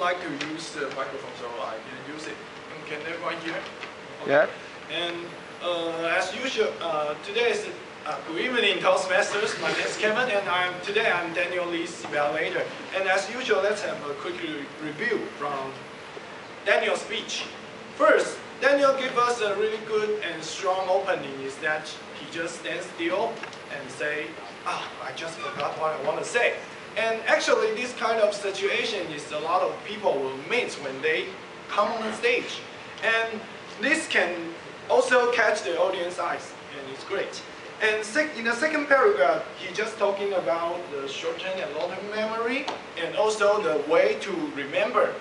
like to use the microphone, so I didn't use it. Can everyone hear? Okay. Yeah. And as usual, today is good evening, Toastmasters. My name is Kevin, and today I'm Daniel Lee's evaluator. And as usual, let's have a quick review from Daniel's speech. First, Daniel gave us a really good and strong opening. Is that he just stands still and say, I just forgot what I want to say. And actually, this kind of situation is a lot of people will meet when they come on the stage. And this can also catch the audience eyes, and it's great. And in the second paragraph, he's just talking about the short-term and long-term memory, and also the way to remember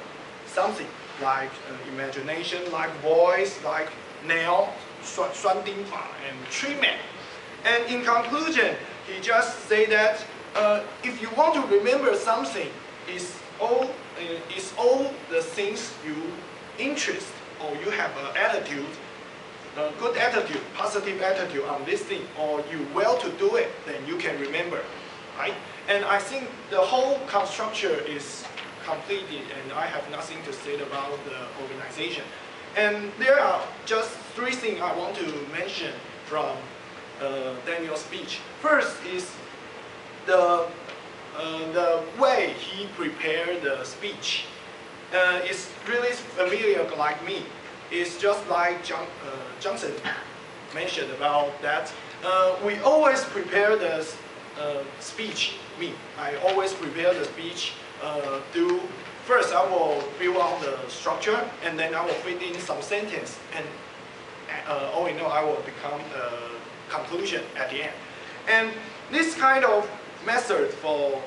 something, like imagination, like voice, like nail, 酸钉法, and treatment. And in conclusion, he just say that if you want to remember something, it's all the things you interest or you have an attitude, a good attitude, positive attitude on this thing, or you well to do it, then you can remember, right? And I think the whole construction is completed, and I have nothing to say about the organization. And there are just three things I want to mention from Daniel's speech. First is the way he prepared the speech. It's really familiar like me. It's just like Johnson mentioned about that. We always prepare the speech. I always prepare the speech. First, I will build out the structure, and then I will fit in some sentence, and all in all, I will become the conclusion at the end. And this kind of method for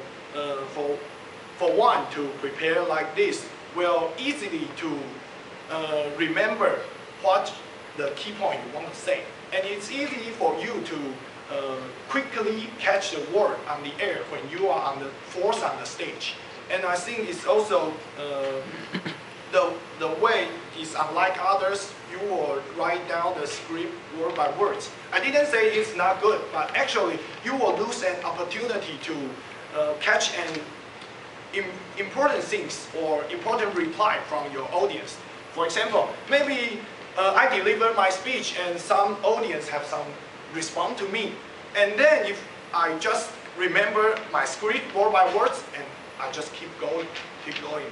one to prepare like this will easily to remember what the key point you want to say. And it's easy for you to quickly catch the word on the air when you are forced on the stage. And I think it's also the way is unlike others. You will write down the script word by word. I didn't say it's not good, but actually you will lose an opportunity to catch important things or important reply from your audience. For example, maybe I deliver my speech and some audience have some response to me. And then if I just remember my script word by word, and I just keep going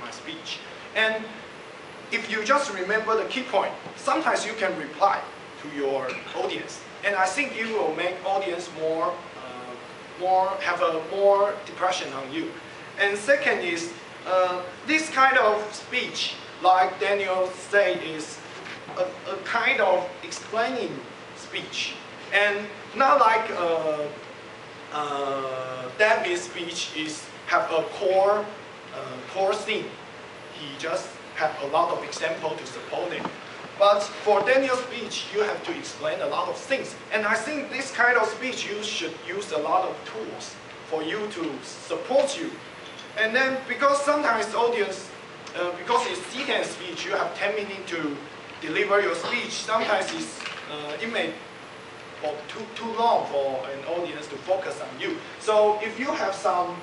my speech. And if you just remember the key point, sometimes you can reply to your audience. And I think you will make audience have a more impression on you. And second is, this kind of speech, like Daniel said, is a kind of explaining speech. And not like David's speech have a core thing. He just have a lot of examples to support it. But for Daniel's speech, you have to explain a lot of things. And I think this kind of speech, you should use a lot of tools for you to support you. And then, because sometimes audience, because it's C10 speech, you have 10 minutes to deliver your speech. Sometimes it may be too long for an audience to focus on you. So if you have some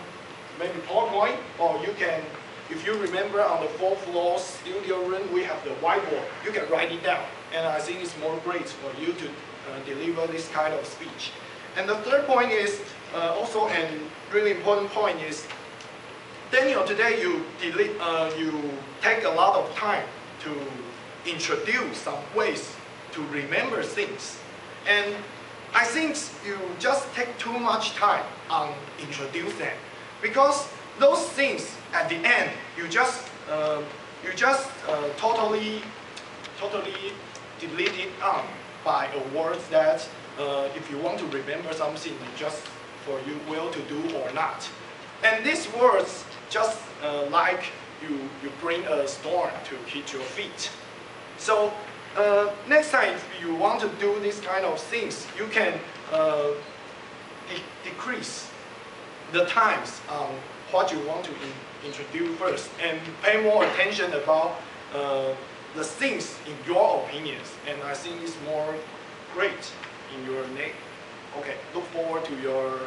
maybe PowerPoint, or you can, if you remember on the 4th floor studio room, we have the whiteboard. You can write it down. And I think it's more great for you to deliver this kind of speech. And the third point is, also a really important point is, Daniel, today you take a lot of time to introduce some ways to remember things. And I think you just take too much time on introduce them. Because those things at the end, you just totally delete it out by a word that if you want to remember something, just for you will to do or not. And these words just like you bring a storm to hit your feet. So next time if you want to do this kind of things, you can decrease the times on what you want to introduce first, and pay more attention about the things in your opinions. And I think it's more great in your name. Okay, look forward to your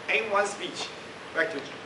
A1 speech. Back to you.